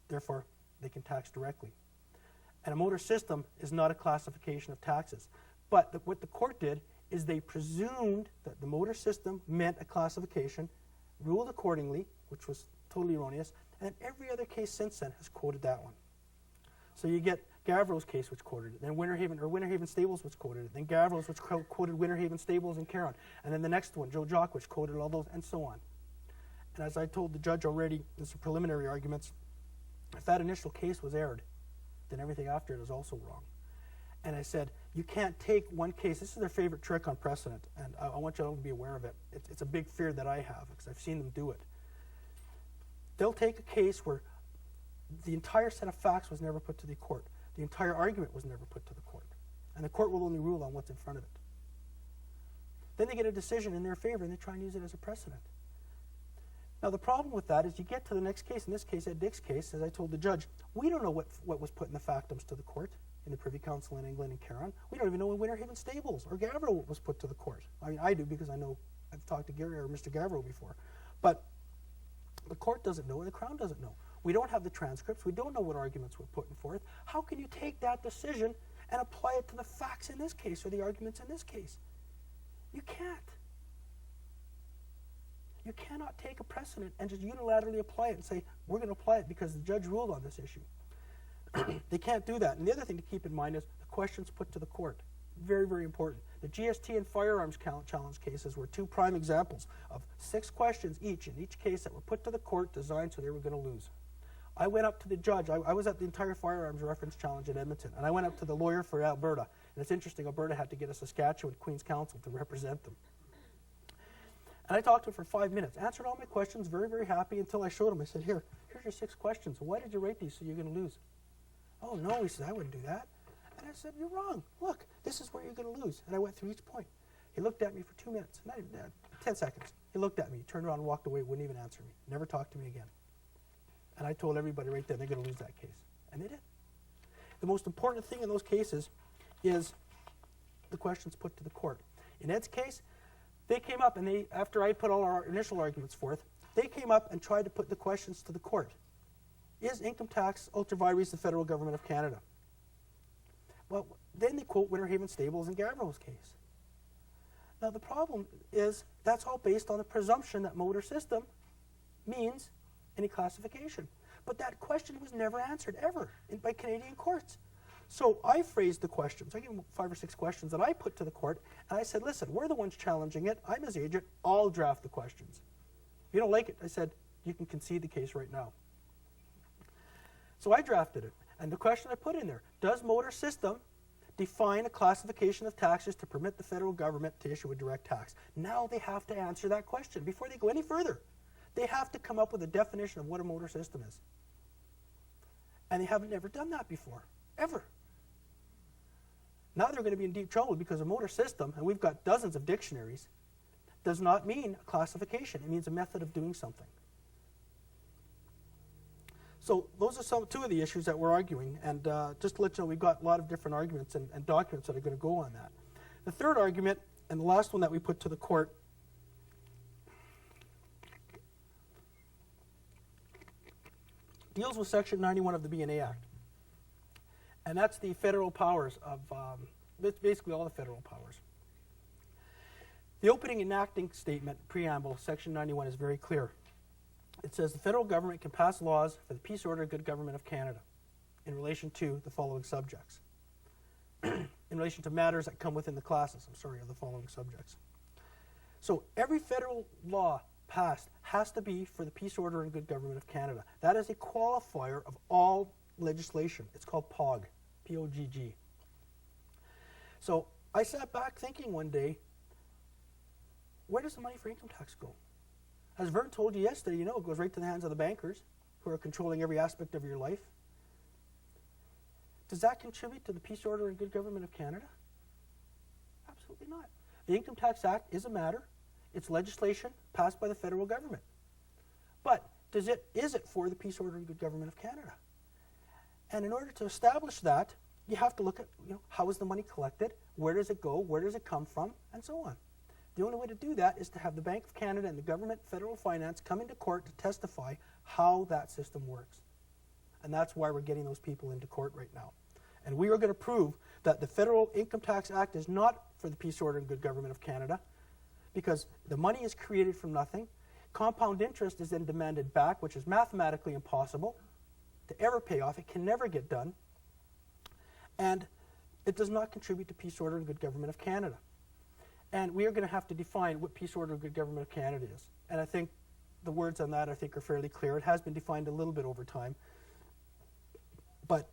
Therefore, they can tax directly. And a motor system is not a classification of taxes. But what the court did is they presumed that the motor system meant a classification, ruled accordingly, which was totally erroneous, and every other case since then has quoted that one. So you get Gavro's case, which quoted it, then Winter Haven Stables, which quoted it, then Gavro's, which quoted Winter Haven Stables and Caron, and then the next one, Joe Jock, which quoted all those, and so on. And as I told the judge already, there's some preliminary arguments. If that initial case was aired, then everything after it is also wrong. And I said, you can't take one case. This is their favorite trick on precedent, and I want you all to be aware of it. It's a big fear that I have, because I've seen them do it. They'll take a case where the entire set of facts was never put to the court. The entire argument was never put to the court. And the court will only rule on what's in front of it. Then they get a decision in their favor, and they try and use it as a precedent. Now, the problem with that is you get to the next case. In this case, Ed Dick's case, as I told the judge, we don't know what was put in the factums to the court in the Privy Council in England and Caron. We don't even know when Winter Haven Stables or Gavro was put to the court. I mean, I do because I know I've talked to Gary or Mr. Gavro before. But the court doesn't know, and the Crown doesn't know. We don't have the transcripts. We don't know what arguments were put forth. How can you take that decision and apply it to the facts in this case or the arguments in this case? You can't. You cannot take a precedent and just unilaterally apply it and say, we're going to apply it because the judge ruled on this issue. They can't do that. And the other thing to keep in mind is the questions put to the court. Very, very important. The GST and firearms challenge cases were two prime examples of 6 questions each in each case that were put to the court designed so they were going to lose. I went up to the judge. I was at the entire firearms reference challenge in Edmonton, and I went up to the lawyer for Alberta. And it's interesting, Alberta had to get a Saskatchewan Queen's Counsel to represent them. And I talked to him for 5 minutes, answered all my questions, very, very happy, until I showed him. I said, here's your 6 questions. Why did you write these so you're going to lose? Oh, no, he said, I wouldn't do that. And I said, you're wrong. Look, this is where you're going to lose. And I went through each point. He looked at me for 2 minutes, 10 seconds. He looked at me, turned around and walked away, wouldn't even answer me, never talked to me again. And I told everybody right there, they're going to lose that case. And they did. The most important thing in those cases is the questions put to the court. In Ed's case, they came up and after I put all our initial arguments forth, they came up and tried to put the questions to the court. Is income tax ultra vires the federal government of Canada? Well, then they quote Winter Haven Stables and Gavro's case. Now the problem is that's all based on the presumption that motor system means any classification. But that question was never answered, ever, by Canadian courts. So I phrased the questions. I gave them 5 or 6 questions that I put to the court, and I said, listen, we're the ones challenging it. I'm his agent. I'll draft the questions. If you don't like it, I said, you can concede the case right now. So I drafted it. And the question I put in there, does motor system define a classification of taxes to permit the federal government to issue a direct tax? Now they have to answer that question before they go any further. They have to come up with a definition of what a motor system is. And they haven't never done that before, ever. Now they're going to be in deep trouble because a motor system, and we've got dozens of dictionaries, does not mean a classification. It means a method of doing something. So those are 2 of the issues that we're arguing. And just to let you know, we've got a lot of different arguments and documents that are going to go on that. The third argument, and the last one that we put to the court, deals with Section 91 of the B&A Act. And that's the federal powers of, it's basically all the federal powers. The opening enacting statement, preamble, Section 91 is very clear. It says the federal government can pass laws for the peace, order, and good government of Canada in relation to the following subjects. In relation to matters that come within the classes, of the following subjects. So every federal law passed has to be for the peace, order, and good government of Canada. That is a qualifier of all legislation. It's called POG, P-O-G-G. So I sat back thinking one day, where does the money for income tax go? As Vern told you yesterday, it goes right to the hands of the bankers who are controlling every aspect of your life. Does that contribute to the peace, order, and good government of Canada? Absolutely not. The Income Tax Act is a matter. It's legislation passed by the federal government. But is it for the peace, order, and good government of Canada? And in order to establish that, you have to look at how is the money collected, where does it go, where does it come from, and so on. The only way to do that is to have the Bank of Canada and the government, federal finance, come into court to testify how that system works. And that's why we're getting those people into court right now. And we are going to prove that the Federal Income Tax Act is not for the peace, order, and good government of Canada, because the money is created from nothing. Compound interest is then demanded back, which is mathematically impossible to ever pay off. It can never get done. And it does not contribute to peace, order, and good government of Canada. And we are going to have to define what peace, order, and good government of Canada is. And I think the words on that, I think, are fairly clear. It has been defined a little bit over time. But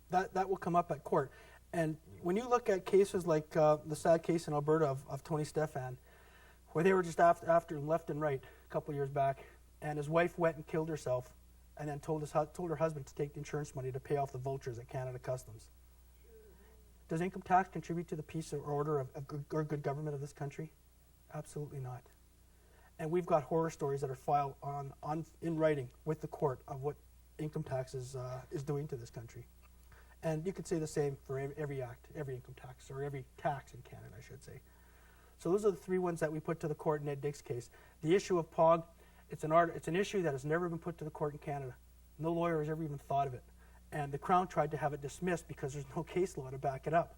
that will come up at court. And when you look at cases like the sad case in Alberta of Tony Stephan, where they were just after him left and right a couple of years back, and his wife went and killed herself, and then told her husband to take the insurance money to pay off the vultures at Canada Customs. Does income tax contribute to the peace or order of good government of this country? Absolutely not. And we've got horror stories that are filed in writing with the court of what income tax is doing to this country. And you could say the same for every act, every income tax, or every tax in Canada, I should say. So those are the three ones that we put to the court in Ed Dick's case. The issue of POG, it's an issue that has never been put to the court in Canada. No lawyer has ever even thought of it. And the Crown tried to have it dismissed because there's no case law to back it up.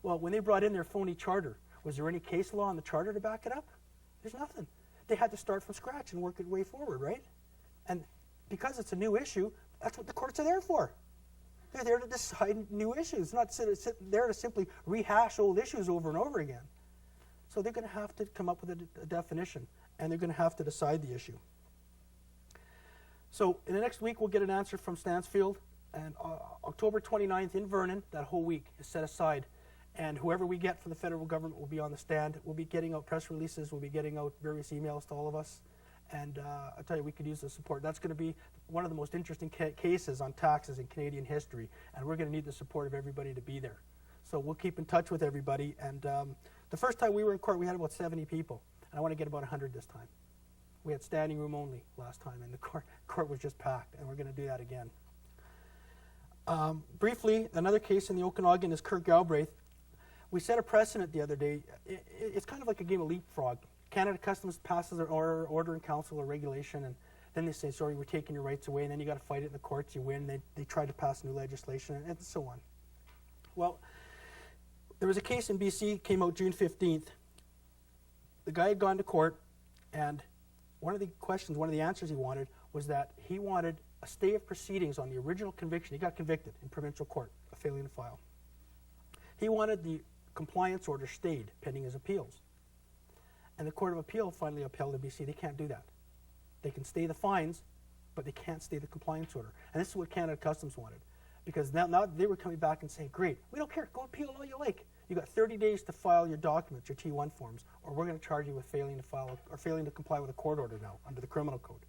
Well, when they brought in their phony charter, was there any case law on the charter to back it up? There's nothing. They had to start from scratch and work its way forward, right? And because it's a new issue, that's what the courts are there for. They're there to decide new issues, not sit there to simply rehash old issues over and over again. So they're going to have to come up with a definition, and they're going to have to decide the issue. So in the next week, we'll get an answer from Stansfield, and October 29th in Vernon, that whole week is set aside, and whoever we get from the federal government will be on the stand. We'll be getting out press releases, we'll be getting out various emails to all of us, and I'll tell you, we could use the support. That's going to be one of the most interesting cases on taxes in Canadian history, and we're going to need the support of everybody to be there. So we'll keep in touch with everybody, and the first time we were in court, we had about 70 people, and I want to get about 100 this time. We had standing room only last time, and the court was just packed, and we're going to do that again. Briefly, another case in the Okanagan is Kirk Galbraith. We set a precedent the other day. It's kind of like a game of leapfrog. Canada Customs passes an order in council or regulation, and then they say, sorry, we're taking your rights away, and then you got to fight it in the courts, you win, they try to pass new legislation, and so on. Well, there was a case in BC, came out June 15th. The guy had gone to court, and one of the answers he wanted was that he wanted a stay of proceedings on the original conviction. He got convicted in provincial court of failing to file. He wanted the compliance order stayed pending his appeals. And the Court of Appeal finally upheld in BC. They can't do that. They can stay the fines, but they can't stay the compliance order. And this is what Canada Customs wanted. Because now they were coming back and saying, great, we don't care, go appeal all you like. You got 30 days to file your documents, your T1 forms, or we're going to charge you with failing to file or failing to comply with a court order now under the criminal code.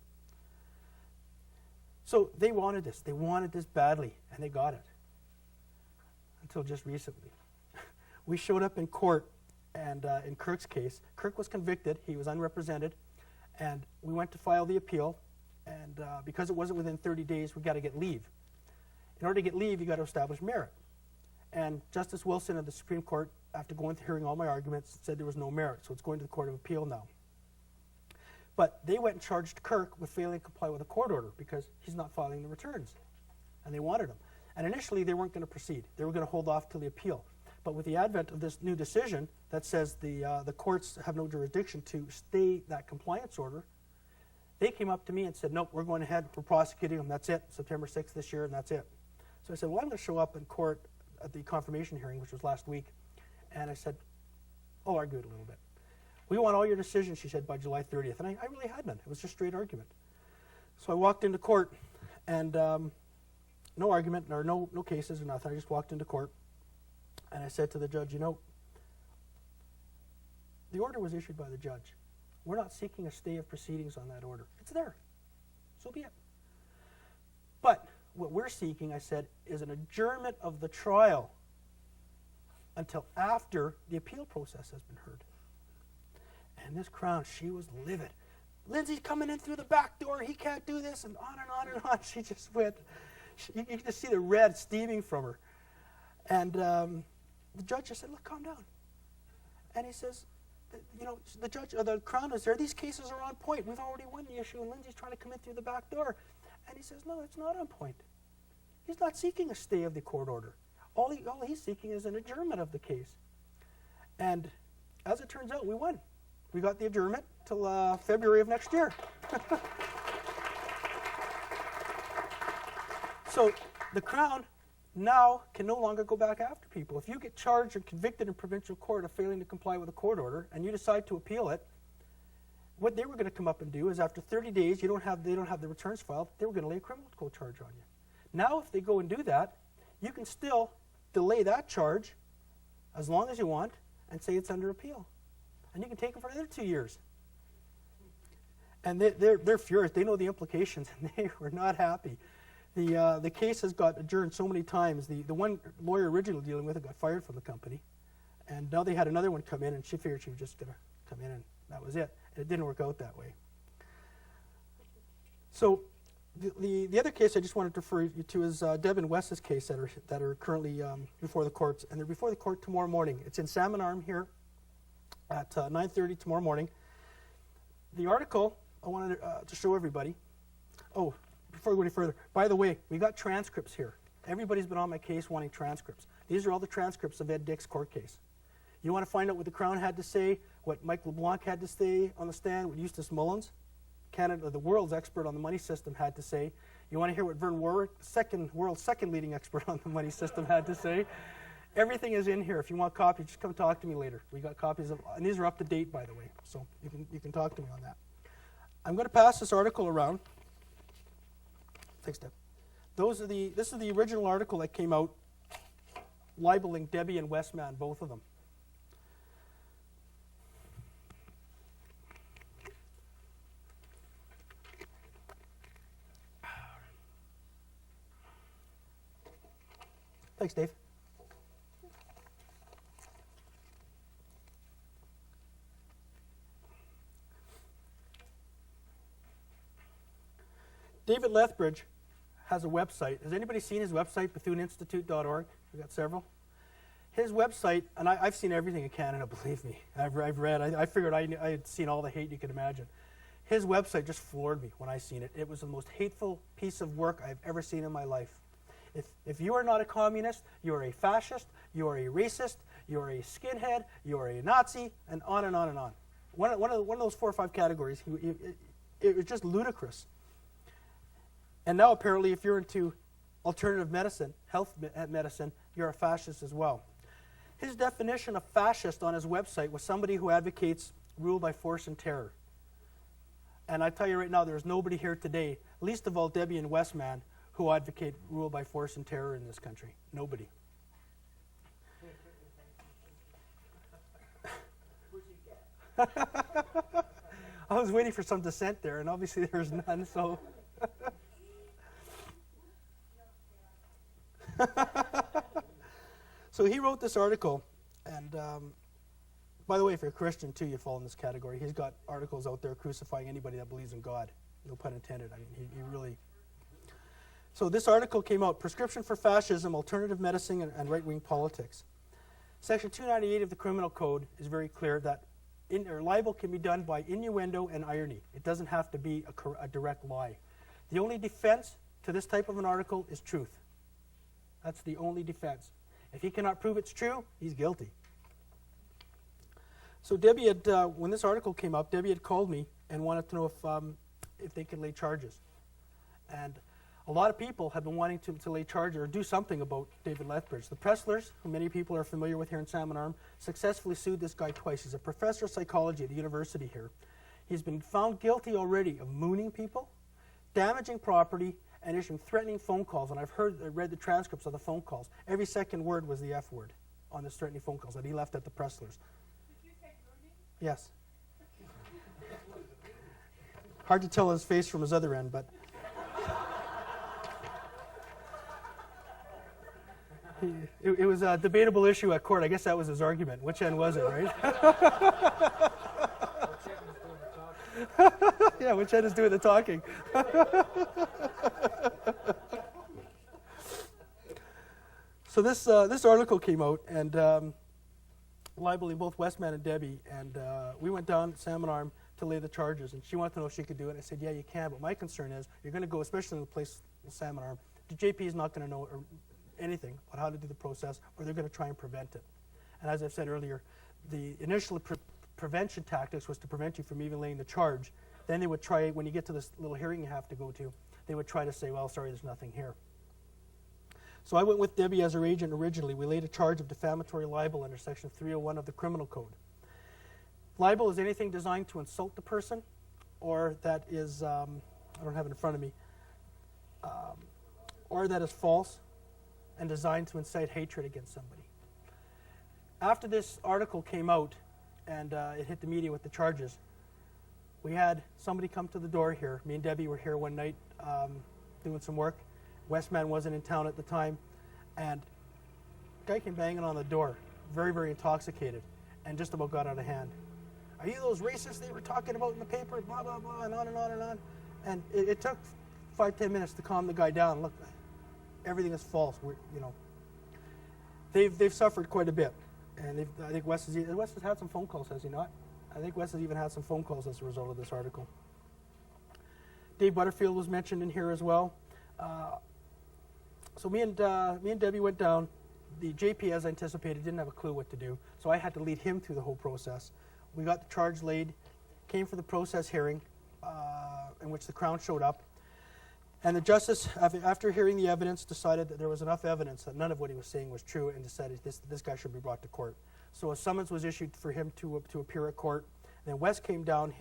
So they wanted this. They wanted this badly, and they got it. Until just recently. We showed up in court, and in Kirk's case, Kirk was convicted. He was unrepresented, and we went to file the appeal, and because it wasn't within 30 days, we got to get leave. In order to get leave, you got to establish merit. And Justice Wilson of the Supreme Court, after going through hearing all my arguments, said there was no merit, so it's going to the Court of Appeal now. But they went and charged Kirk with failing to comply with a court order because he's not filing the returns, and they wanted him. And initially, they weren't going to proceed. They were going to hold off till the appeal. But with the advent of this new decision that says the courts have no jurisdiction to stay that compliance order, they came up to me and said, nope, we're going ahead, we're prosecuting them, that's it, September 6th this year, and that's it. So I said, well, I'm going to show up in court at the confirmation hearing, which was last week, and I said, I'll argue it a little bit. We want all your decisions, she said, by July 30th, and I really had none. It was just straight argument. So I walked into court, and no argument, or no cases or nothing. I just walked into court, and I said to the judge, you know, the order was issued by the judge. We're not seeking a stay of proceedings on that order. It's there. So be it. But what we're seeking, I said, is an adjournment of the trial until after the appeal process has been heard. And this Crown, she was livid. Lindsay's coming in through the back door. He can't do this, and on and on and on. She just went. You can just see the red steaming from her. And the judge just said, look, calm down. And he says, you know, the Crown is there. These cases are on point. We've already won the issue, and Lindsay's trying to come in through the back door. And he says, no, it's not on point. He's not seeking a stay of the court order. All he's seeking is an adjournment of the case. And as it turns out, we won. We got the adjournment till February of next year. So the Crown now can no longer go back after people. If you get charged or convicted in provincial court of failing to comply with a court order and you decide to appeal it, what they were going to come up and do is after 30 days, they don't have the returns filed, they were going to lay a criminal code charge on you. Now if they go and do that, you can still delay that charge as long as you want and say it's under appeal. And you can take them for another 2 years. And they're furious. They know the implications, and they were not happy. The case has got adjourned so many times. The one lawyer originally dealing with it got fired from the company. And now they had another one come in, and she figured she was just going to come in, and that was it. And it didn't work out that way. So the other case I just wanted to refer you to is Deb and Wes's case that are currently before the courts. And they're before the court tomorrow morning. It's in Salmon Arm here at 9:30 tomorrow morning. The article I wanted to show everybody. Oh, before we go any further, by the way, we got transcripts here. Everybody's been on my case wanting transcripts. These are all the transcripts of Ed Dick's court case. You want to find out what the Crown had to say, what Mike LeBlanc had to say on the stand, what Eustace Mullins, Canada, the world's expert on the money system, had to say. You want to hear what Vern Warwick, world's second leading expert on the money system, had to say. Everything is in here. If you want copies, just come talk to me later. We got copies of, and these are up to date, by the way, so you can talk to me on that. I'm going to pass this article around. Thanks, Deb. This is the original article that came out libeling Debbie and Westman, both of them. Thanks, Dave. David Lethbridge has a website. Has anybody seen his website, BethuneInstitute.org? We've got several. His website, and I've seen everything in Canada, believe me. I've read. I figured I had seen all the hate you could imagine. His website just floored me when I seen it. It was the most hateful piece of work I've ever seen in my life. If you are not a communist, you are a fascist, you are a racist, you are a skinhead, you are a Nazi, and on and on and on. One of those 4 or 5 categories. It was just ludicrous. And now apparently if you're into alternative medicine, health medicine, you're a fascist as well. His definition of fascist on his website was somebody who advocates rule by force and terror. And I tell you right now, there's nobody here today, least of all Debbie and Westman, who advocate rule by force and terror in this country. Nobody. I was waiting for some dissent there, and obviously there's none, so... So he wrote this article, and by the way, if you're a Christian too, you fall in this category. He's got articles out there crucifying anybody that believes in God. No pun intended. I mean, he really... So this article came out, Prescription for Fascism, Alternative Medicine, and Right-Wing Politics. Section 298 of the Criminal Code is very clear that libel can be done by innuendo and irony. It doesn't have to be a direct lie. The only defense to this type of an article is truth. That's the only defense. If he cannot prove it's true, he's guilty. So Debbie had, when this article came up, Debbie had called me and wanted to know if they could lay charges. And a lot of people have been wanting to lay charges or do something about David Lethbridge. The Presslers, who many people are familiar with here in Salmon Arm, successfully sued this guy twice. He's a professor of psychology at the university here. He's been found guilty already of mooning people, damaging property, and issuing threatening phone calls. And I read the transcripts of the phone calls. Every second word was the F word on the threatening phone calls that he left at the Presslers. Did you say your name? Yes. Hard to tell his face from his other end, but... It was a debatable issue at court. I guess that was his argument. Which end was it, right? Yeah, which end is doing the talking? So this article came out, and libeling both Westman and Debbie, and we went down to Salmon Arm to lay the charges, and she wanted to know if she could do it. And I said, yeah, you can, but my concern is you're going to go, especially in the place, the Salmon Arm, the JP is not going to know anything about how to do the process, or they're going to try and prevent it. And as I've said earlier, the initial prevention tactics was to prevent you from even laying the charge. Then they would try, when you get to this little hearing you have to go to, they would try to say, well, sorry, there's nothing here. So I went with Debbie as her agent originally. We laid a charge of defamatory libel under Section 301 of the Criminal Code. Libel is anything designed to insult the person, or that is, I don't have it in front of me, or that is false and designed to incite hatred against somebody. After this article came out and it hit the media with the charges, we had somebody come to the door here. Me and Debbie were here one night doing some work. Westman wasn't in town at the time, and the guy came banging on the door, very, very intoxicated, and just about got out of hand. Are you those racists they were talking about in the paper? Blah, blah, blah, and on and on and on. And it took 5-10 minutes to calm the guy down. Look, everything is false. They've suffered quite a bit, and I think Wes has had some phone calls, has he not? I think Wes has even had some phone calls as a result of this article. Dave Butterfield was mentioned in here as well. So me and Debbie went down. The JP, as anticipated, didn't have a clue what to do, so I had to lead him through the whole process. We got the charge laid, came for the process hearing, in which the Crown showed up, and the justice, after hearing the evidence, decided that there was enough evidence that none of what he was saying was true, and decided this guy should be brought to court. So a summons was issued for him to appear at court. And then Wes came down.